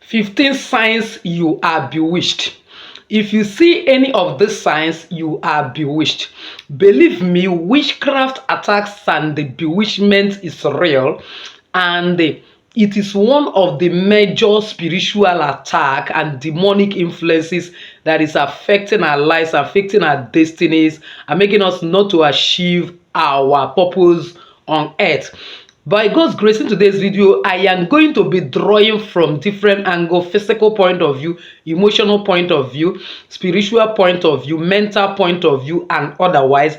15 signs you are bewitched. If you see any of these signs, you are bewitched. Believe me, witchcraft attacks and the bewitchment is real, and it is one of the major spiritual attack and demonic influences that is affecting our lives, affecting our destinies, and making us not to achieve our purpose on earth. By God's grace, in today's video, I am going to be drawing from different angles: physical point of view, emotional point of view, spiritual point of view, mental point of view, and otherwise.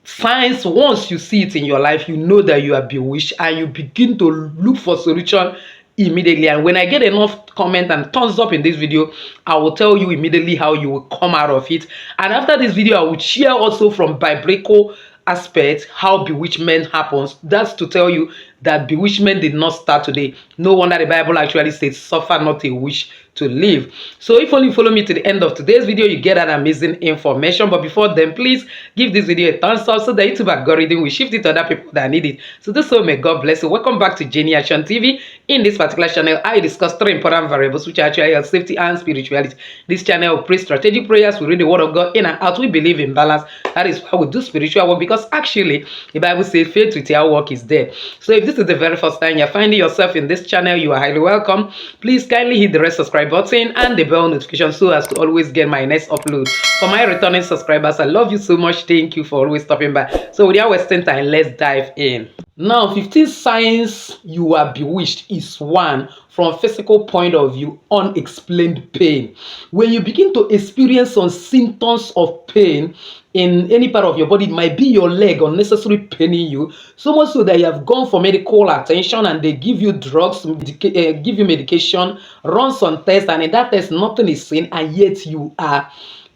Signs, once you see it in your life, you know that you are bewitched, and you begin to look for solution immediately. And when I get enough comment and thumbs up in this video, I will tell you immediately how you will come out of it. And after this video, I will share also from biblical aspect how bewitchment happens. That's to tell you that bewitchment did not start today. No wonder the Bible actually says, suffer not a witch to live. So if only you follow me to the end of today's video, you get that amazing information. But before then, please give this video a thumbs up so the YouTube algorithm will shift it to other people that need it. So this way, may God bless you. Welcome back to Jenny Action TV. In this particular channel, I discuss 3 important variables which are actually health, safety, and spirituality. This channel will pray strategic prayers. We read the word of God in and out. We believe in balance. That is why we do spiritual work, because actually the Bible says faith without work is dead. So if this is the very first time you're finding yourself in this channel, you are highly welcome. Please kindly hit the red subscribe button and the bell notification so as to always get my next upload. For my returning subscribers, I love you so much. Thank you for always stopping by. So without wasting time, let's dive in. Now, 15 signs you are bewitched is one, from a physical point of view, unexplained pain. When you begin to experience some symptoms of pain in any part of your body, it might be your leg unnecessarily paining you, so much so that you have gone for medical attention and they give you drugs, give you medication, run some tests, and in that test nothing is seen, and yet you are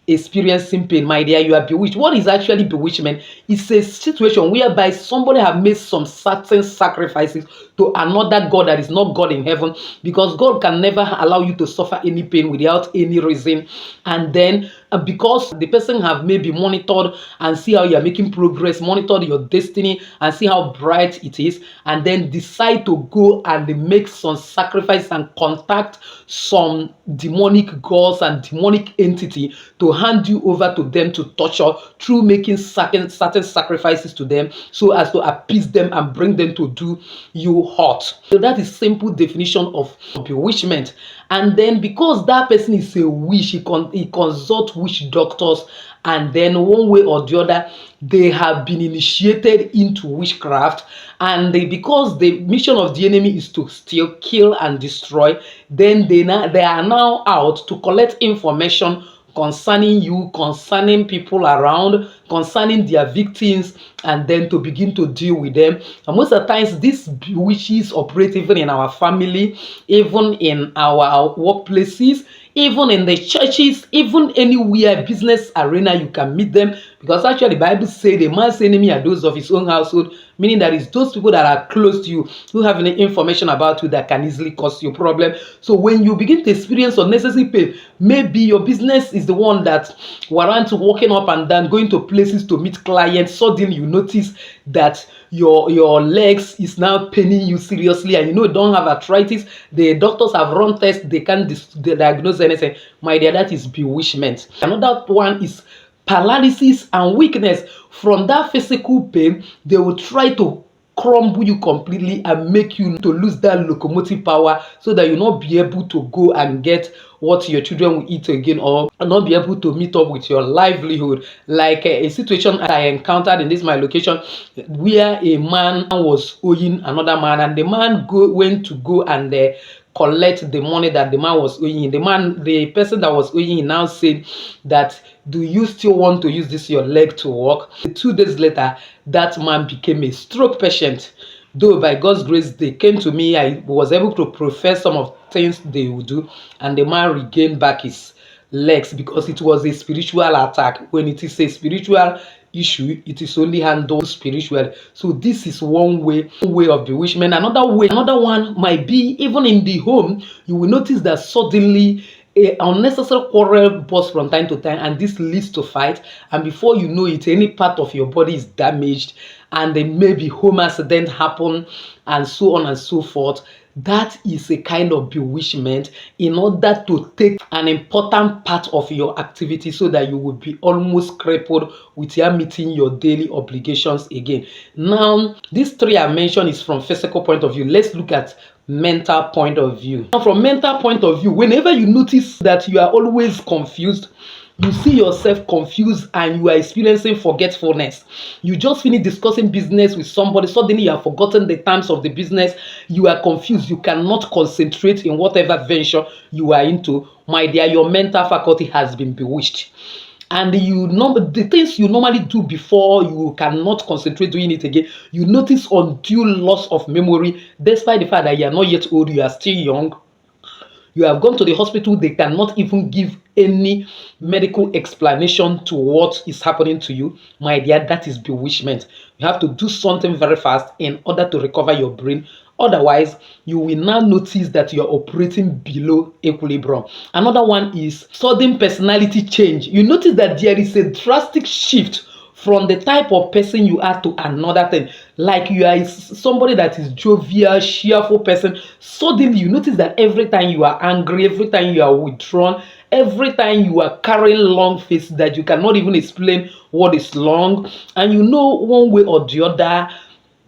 experiencing pain. My dear, you are bewitched. What is actually bewitchment? It's a situation whereby somebody have made some certain sacrifices to another God that is not God in heaven, because God can never allow you to suffer any pain without any reason. And then because the person have maybe monitored and see how you are making progress, monitored your destiny and see how bright it is, and then decide to go and make some sacrifice and contact some demonic gods and demonic entity to hand you over to them to torture through making certain sacrifices to them so as to appease them and bring them to do you hurt. So that is simple definition of bewitchment. And then because that person is a witch, he consults witch doctors, and then one way or the other they have been initiated into witchcraft, and because the mission of the enemy is to steal, kill, and destroy, then they are now out to collect information concerning you, concerning people around, concerning their victims, and then to begin to deal with them. And most of the times these witches operate even in our family, even in our workplaces, even in the churches, even anywhere, business arena, you can meet them. Because actually the Bible says the man's enemy are those of his own household, meaning that it's those people that are close to you who have any information about you that can easily cause you problem. So when you begin to experience unnecessary pain, maybe your business is the one that warrants walking up and down, going to places to meet clients, suddenly you notice that your legs is now paining you seriously, and you know you don't have arthritis. The doctors have run tests, they can't diagnose anything. My dear, that is bewitchment. Another one is paralysis and weakness. From that physical pain, they will try to crumble you completely and make you to lose that locomotive power, so that you'll not be able to go and get what your children will eat again, or not be able to meet up with your livelihood. Like a situation I encountered in this my location, where a man was owing another man, and the man went to go and collect the money that the man was owing. The person that was owing now said that, do you still want to use this your leg to walk? 2 days later, that man became a stroke patient. Though by God's grace they came to me, I was able to profess some of things they would do, and the man regained back his legs, because it was a spiritual attack. When it is a spiritual issue, it is only handled spiritually. So this is one way of bewitchment. Another one might be even in the home. You will notice that suddenly an unnecessary quarrel bursts from time to time, and this leads to fight, and before you know it, any part of your body is damaged, and then maybe home accident happen, and so on and so forth. That is a kind of bewitchment in order to take an important part of your activity so that you will be almost crippled with your meeting your daily obligations again. Now, these three I mentioned is from physical point of view. Let's look at mental point of view. Now, from mental point of view, whenever you notice that you are always confused, you see yourself confused and you are experiencing forgetfulness. You just finished discussing business with somebody, suddenly you have forgotten the terms of the business, you are confused, you cannot concentrate in whatever venture you are into. My dear, your mental faculty has been bewitched. And the things you normally do before, you cannot concentrate doing it again. You notice undue loss of memory, despite the fact that you are not yet old, you are still young. You have gone to the hospital, they cannot even give any medical explanation to what is happening to you. My dear, that is bewitchment. You have to do something very fast in order to recover your brain. Otherwise, you will now notice that you are operating below equilibrium. Another one is sudden personality change. You notice that there is a drastic shift from the type of person you are to another thing. Like you are somebody that is jovial, cheerful person. Suddenly you notice that every time you are angry, every time you are withdrawn, every time you are carrying long face that you cannot even explain what is long, and you know one way or the other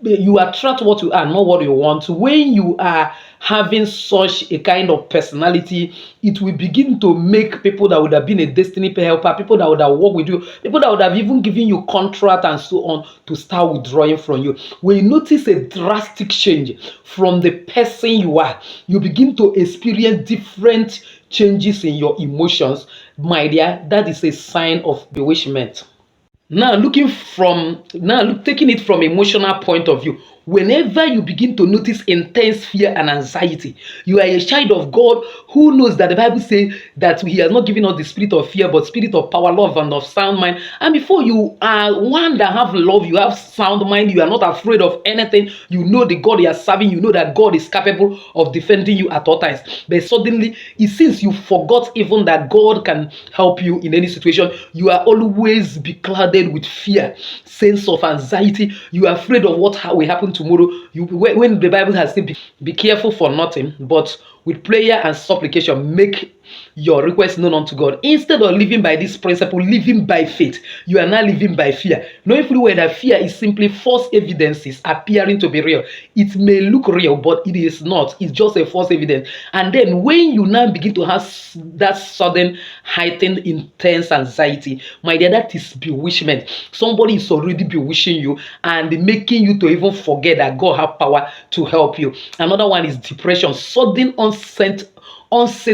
you attract what you are, not what you want. When you are having such a kind of personality, it will begin to make people that would have been a destiny helper, people that would have worked with you, people that would have even given you contract and so on, to start withdrawing from you. When you notice a drastic change from the person you are, you begin to experience different changes in your emotions. My dear, that is a sign of bewitchment. Taking it from emotional point of view, whenever you begin to notice intense fear and anxiety, you are a child of God who knows that the Bible says that he has not given us the spirit of fear, but spirit of power, love, and of sound mind. And before you are one that have love, you have sound mind, you are not afraid of anything, you know the God you are serving, you know that God is capable of defending you at all times. But suddenly, it seems you forgot even that God can help you in any situation. You are always be clouded with fear, sense of anxiety. You are afraid of what will happen tomorrow. When the Bible has said, be careful for nothing, but with prayer and supplication, make your request known unto God. Instead of living by this principle, living by faith, you are now living by fear. Knowing fully well that fear is simply false evidences appearing to be real. It may look real, but it is not. It's just a false evidence. And then when you now begin to have that sudden, heightened, intense anxiety, my dear, that is bewitchment. Somebody is already bewitching you and making you to even forget that God has power to help you. Another one is depression, sudden onset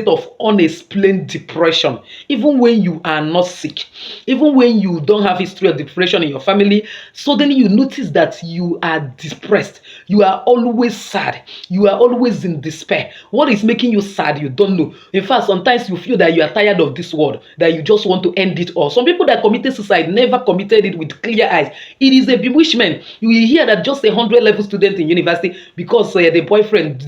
of unexplained depression. Even when you are not sick, even when you don't have history of depression in your family, suddenly you notice that you are depressed, you are always sad, you are always in despair. What is making you sad, you don't know. In fact, sometimes you feel that you are tired of this world, that you just want to end it all. Some people that committed suicide never committed it with clear eyes. It is a bewitchment. You will hear that just 100-level student in university, because the boyfriend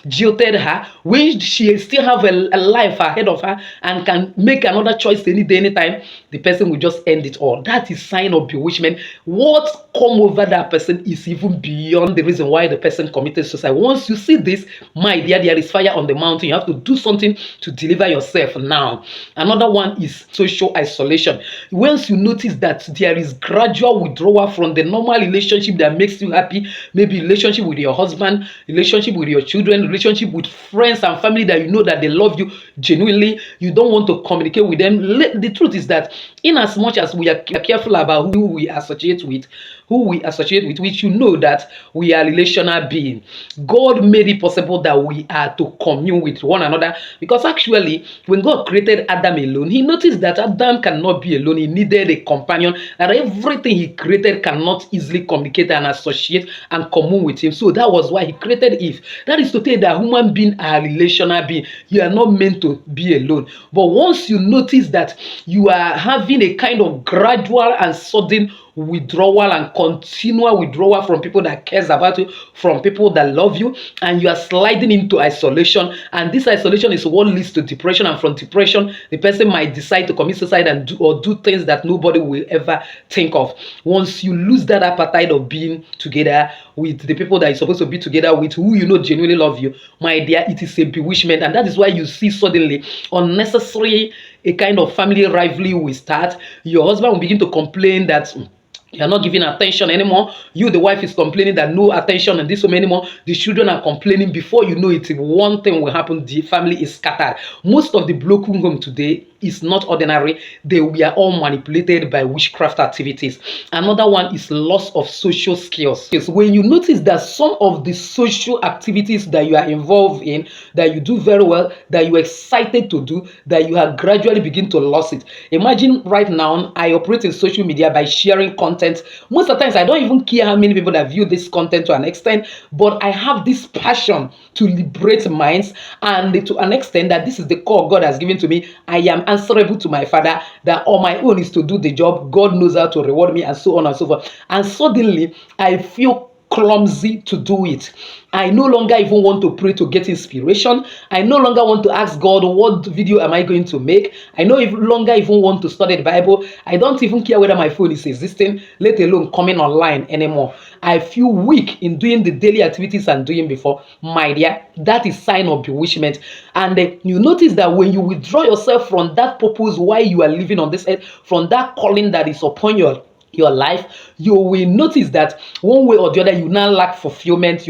jilted her, when she still have a life ahead of her and can make another choice any day, anytime, the person will just end it all. That is sign of bewitchment. What come over that person is even beyond the reason why the person committed suicide. Once you see this, my dear, there is fire on the mountain. You have to do something to deliver yourself now. Another one is social isolation. Once you notice that there is gradual withdrawal from the normal relationship that makes you happy, maybe relationship with your husband, relationship with your children, relationship with friends and family that you know that they love you genuinely, you don't want to communicate with them. The truth is that in as much as we are careful about who we associate with, which you know that we are relational beings, God made it possible that we are to commune with one another. Because actually, when God created Adam alone, he noticed that Adam cannot be alone. He needed a companion, and everything he created cannot easily communicate and associate and commune with him. So that was why he created Eve. That is to say that human beings are relational beings. You are not meant to be alone. But once you notice that you are having a kind of gradual and sudden withdrawal and continual withdrawal from people that cares about you, from people that love you, and you are sliding into isolation. And this isolation is what leads to depression, and from depression, the person might decide to commit suicide and do things that nobody will ever think of. Once you lose that appetite of being together with the people that you're supposed to be together with, who you know genuinely love you, my dear, it is a bewitchment. And that is why you see suddenly unnecessary a kind of family rivalry will start. Your husband will begin to complain that you're not giving attention anymore. You, the wife, is complaining that no attention in this home anymore. The children are complaining. Before you know it, one thing will happen. The family is scattered. Most of the broken home today is not ordinary. They were all manipulated by witchcraft activities. Another one is loss of social skills. Yes, when you notice that some of the social activities that you are involved in, that you do very well, that you're excited to do, that you have gradually begin to lose it. Imagine right now, I operate in social media by sharing content. Most of the times, I don't even care how many people that view this content to an extent, but I have this passion to liberate minds, and to an extent that this is the call God has given to me. I am answerable to my Father, that on my own is to do the job. God knows how to reward me, and so on and so forth. And suddenly, I feel clumsy to do it. I no longer even want to pray to get inspiration. I no longer want to ask God, what video am I going to make? I no longer even want to study the Bible. I don't even care whether my phone is existing, let alone coming online anymore. I feel weak in doing the daily activities I'm doing before. My dear, that is sign of bewitchment. And you notice that when you withdraw yourself from that purpose why you are living on this earth, from that calling that is upon your life, you will notice that one way or the other you now lack fulfillment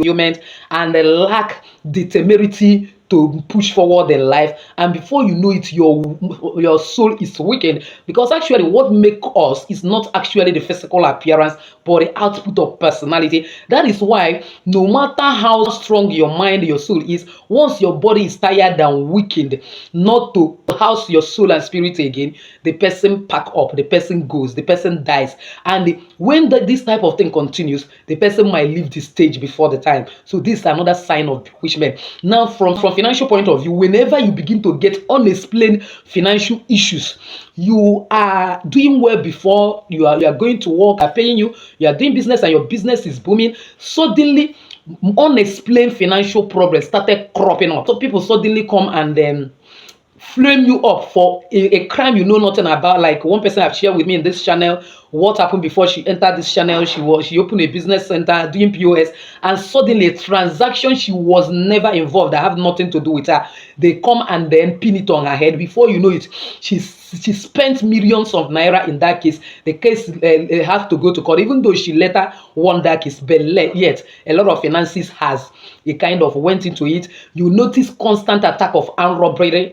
and lack the temerity to push forward in life. And before you know it, your soul is weakened, because actually what makes us is not actually the physical appearance, but the output of personality. That is why no matter how strong your mind, your soul is, once your body is tired and weakened not to house your soul and spirit again, the person pack up, the person goes, the person dies. And when this type of thing continues, the person might leave the stage before the time. So this is another sign of bewitchment. Now, from financial point of view, whenever you begin to get unexplained financial issues, you are doing well before, you are going to work, are paying you, you are doing business and your business is booming, suddenly unexplained financial problems started cropping up. So people suddenly come and then flame you up for a crime you know nothing about. Like one person have shared with me in this channel what happened before she entered this channel. She opened a business center doing POS, and suddenly a transaction she was never involved, that have nothing to do with her, they come and then pin it on her head. Before you know it, she spent millions of naira in that case. The case has to go to court, even though she later won that case, but yet a lot of finances has a kind of went into it. You notice constant attack of armed robbery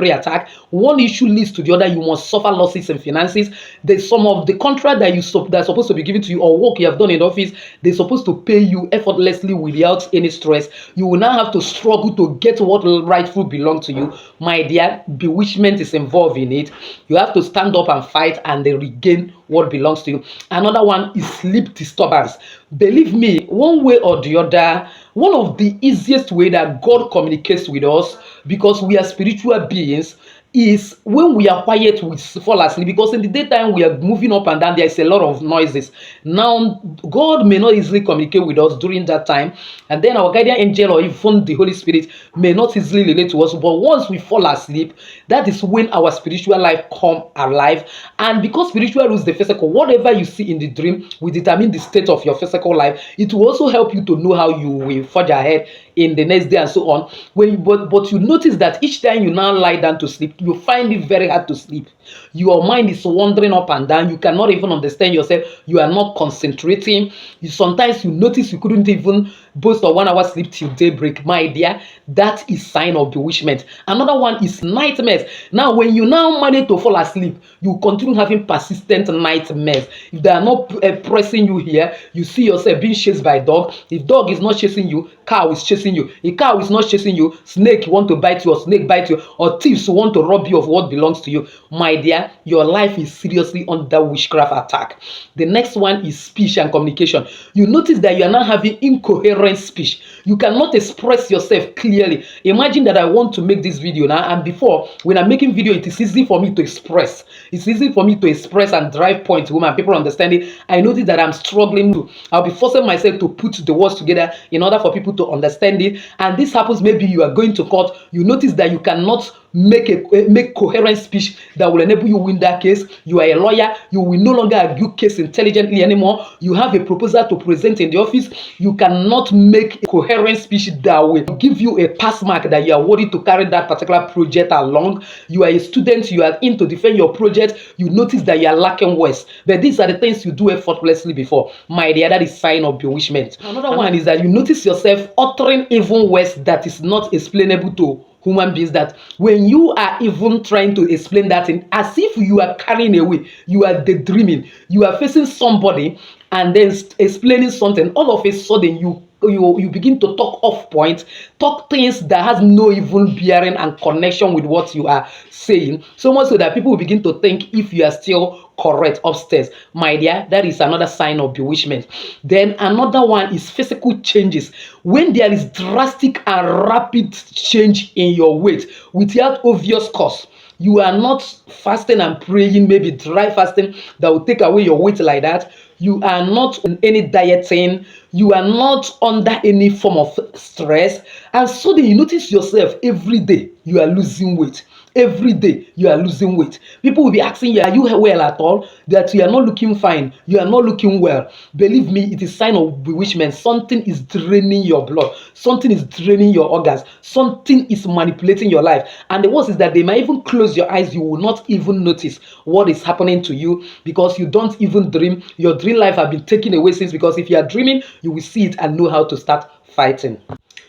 attack. One issue leads to the other. You must suffer losses in finances. There's some of the contract that that's supposed to be given to you, or work you have done in the office, they're supposed to pay you effortlessly without any stress. You will now have to struggle to get what rightfully belongs to you. My dear, bewitchment is involved in it. You have to stand up and fight and then regain what belongs to you. Another one is sleep disturbance. Believe me, one way or the other, one of the easiest way that God communicates with us, because we are spiritual beings, is when we are quiet, we fall asleep, because in the daytime we are moving up and down, there is a lot of noises. Now God may not easily communicate with us during that time, and then our guardian angel or even the Holy Spirit may not easily relate to us. But once we fall asleep, that is when our spiritual life come alive. And because spiritual rules the physical, whatever you see in the dream will determine the state of your physical life. It will also help you to know how you will forge ahead in the next day and so on. But you notice that each time you now lie down to sleep, you find it very hard to sleep. Your mind is wandering up and down. You cannot even understand yourself. You are not concentrating. Sometimes you notice you couldn't even boast of 1 hour sleep till daybreak. My dear, that is sign of bewitchment. Another one is nightmares. Now, when you now manage to fall asleep, you continue having persistent nightmares. If they are not pressing you here, you see yourself being chased by a dog. If dog is not chasing you, cow is chasing you. If cow is not chasing you, snake want to bite you, or snake bite you, or thieves want to rob you of what belongs to you. My dear, your life is seriously under witchcraft attack. The next one is speech and communication. You notice that you are now having incoherent speech. You cannot express yourself clearly. Imagine that I want to make this video now, and before, when I'm making video, it is easy for me to express. It's easy for me to express and drive points women people understand it. I notice that I'm struggling to. I'll be forcing myself to put the words together in order for people to understand it. And this happens, maybe you are going to court, you notice that you cannot make coherent speech that will enable you win that case. You are a lawyer, you will no longer argue case intelligently anymore. You have a proposal to present in the office, you cannot make a coherent speech that will give you a pass mark that you are worthy to carry that particular project along. You are a student, you are in to defend your project, you notice that you are lacking words. But these are the things you do effortlessly before. My dear, that is sign of bewitchment. Another one is that you notice yourself uttering even words that is not explainable to human beings, that when you are even trying to explain that thing, as if you are carrying away, you are daydreaming, you are facing somebody and then explaining something, all of a sudden you begin to talk off point, talk things that has no even bearing and connection with what you are saying, so much so that people will begin to think if you are still correct upstairs. My dear, that is another sign of bewitchment. Then another one is physical changes. When there is drastic and rapid change in your weight without obvious cause, you are not fasting and praying, maybe dry fasting that will take away your weight like that. You are not on any dieting, you are not under any form of stress, and suddenly you notice yourself every day you are losing weight. Every day you are losing weight. People will be asking you, are you well at all? That you are not looking fine, you are not looking well. Believe me, it is sign of bewitchment. Something is draining your blood, something is draining your organs, something is manipulating your life. And the worst is that they might even close your eyes, you will not even notice what is happening to you, because you don't even dream. Your dream life have been taken away since, because if you are dreaming, you will see it and know how to start fighting.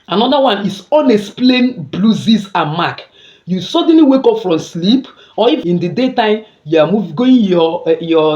Another one is unexplained bruises and mark. You suddenly wake up from sleep, or if in the daytime you are going your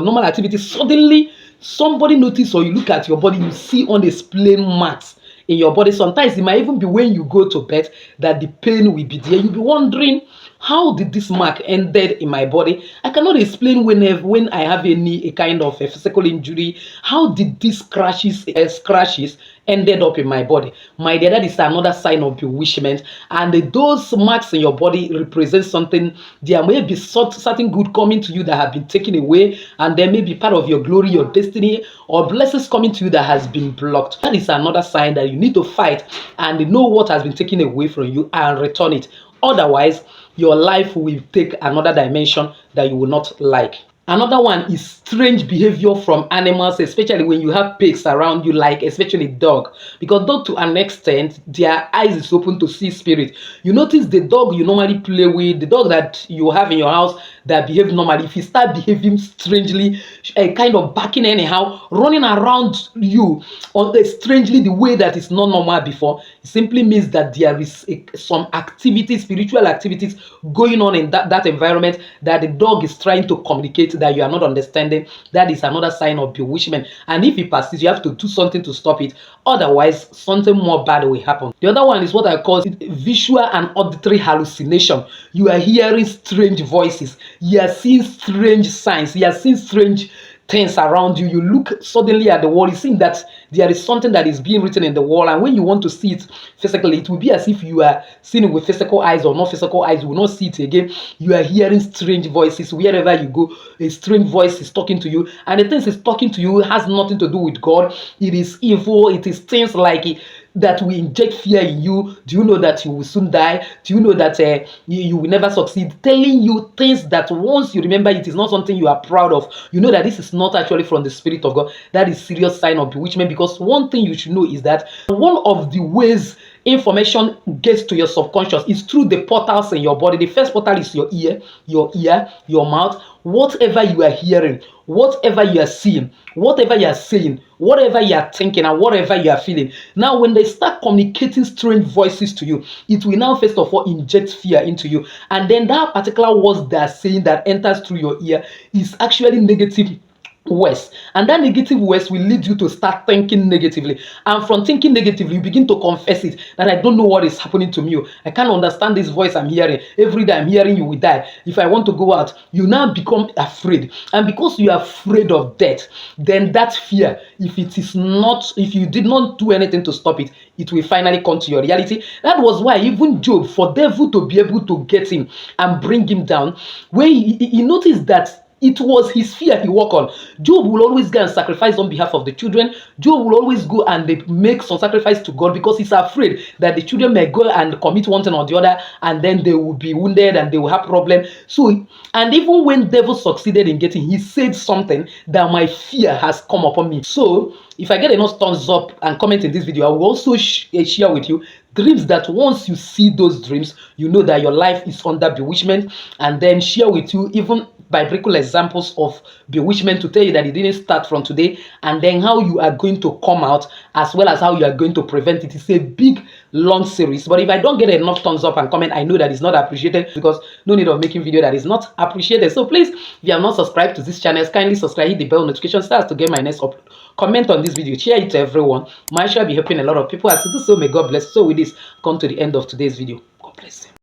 normal activities, suddenly somebody notice, or you look at your body, you see unexplained marks in your body. Sometimes it might even be when you go to bed that the pain will be there. You'll be wondering, how did this mark ended in my body? I cannot explain when I have a kind of a physical injury. How did these scratches ended up in my body? My dear, that is another sign of bewitchment. And those marks in your body represent something. There may be certain good coming to you that have been taken away, and there may be part of your glory, your destiny, or blessings coming to you that has been blocked. That is another sign that you need to fight and know what has been taken away from you and return it. Otherwise, your life will take another dimension that you will not like. Another one is strange behavior from animals, especially when you have pigs around you, like especially dog. Because dog, to an extent, their eyes is open to see spirit. You notice the dog you normally play with, the dog that you have in your house that behave normally, if he start behaving strangely, kind of barking anyhow, running around you, or strangely the way that is not normal before, it simply means that there is some activities, spiritual activities going on in that environment that the dog is trying to communicate that you are not understanding. That is another sign of bewitchment. And if it persists, you have to do something to stop it. Otherwise, something more bad will happen. The other one is what I call visual and auditory hallucination. You are hearing strange voices. You are seeing strange signs. You are seeing strange things around you. You look suddenly at the wall, you see that there is something that is being written in the wall, and when you want to see it physically, it will be as if you are seeing it with physical eyes or not physical eyes. You will not see it again. You are hearing strange voices wherever you go. A strange voice is talking to you, and the things is talking to you has nothing to do with God. It is evil. It is things like that will inject fear in you. Do you know that you will soon die? Do you know that you will never succeed? Telling you things that once you remember, it is not something you are proud of. You know that this is not actually from the Spirit of God. That is serious sign of bewitchment, because one thing you should know is that one of the ways information gets to your subconscious is through the portals in your body. The first portal is your ear, your mouth. Whatever you are hearing, whatever you are seeing, whatever you are saying, whatever you are thinking, and whatever you are feeling. Now, when they start communicating strange voices to you, it will now first of all inject fear into you. And then that particular words they are saying that enters through your ear is actually negative worse, and that negative worse will lead you to start thinking negatively, and from thinking negatively you begin to confess it, that I don't know what is happening to me, I can't understand this voice I'm hearing every day. I'm hearing you will die. If I want to go out, you now become afraid, and because you are afraid of death, then that fear, if you did not do anything to stop it, it will finally come to your reality. That was why even Job, for devil to be able to get him and bring him down, when he noticed that it was his fear he worked on. Job will always go and sacrifice on behalf of the children. Job will always go and they make some sacrifice to God because he's afraid that the children may go and commit one thing or the other, and then they will be wounded and they will have problems. So, and even when devil succeeded in getting, he said something that my fear has come upon me. So, if I get enough thumbs up and comment in this video, I will also share with you dreams that once you see those dreams, you know that your life is under bewitchment, and then share with you even biblical examples of bewitchment to tell you that it didn't start from today, and then how you are going to come out, as well as how you are going to prevent it. It's a big long series, but if I don't get enough thumbs up and comment, I know that it's not appreciated, because no need of making video that is not appreciated. So please, if you have not subscribed to this channel, kindly subscribe, hit the bell notification stars to get my next upload. Comment on this video, share it to everyone. My shall be helping a lot of people. As to do so, may God bless. So with this, come to the end of today's video. God bless you.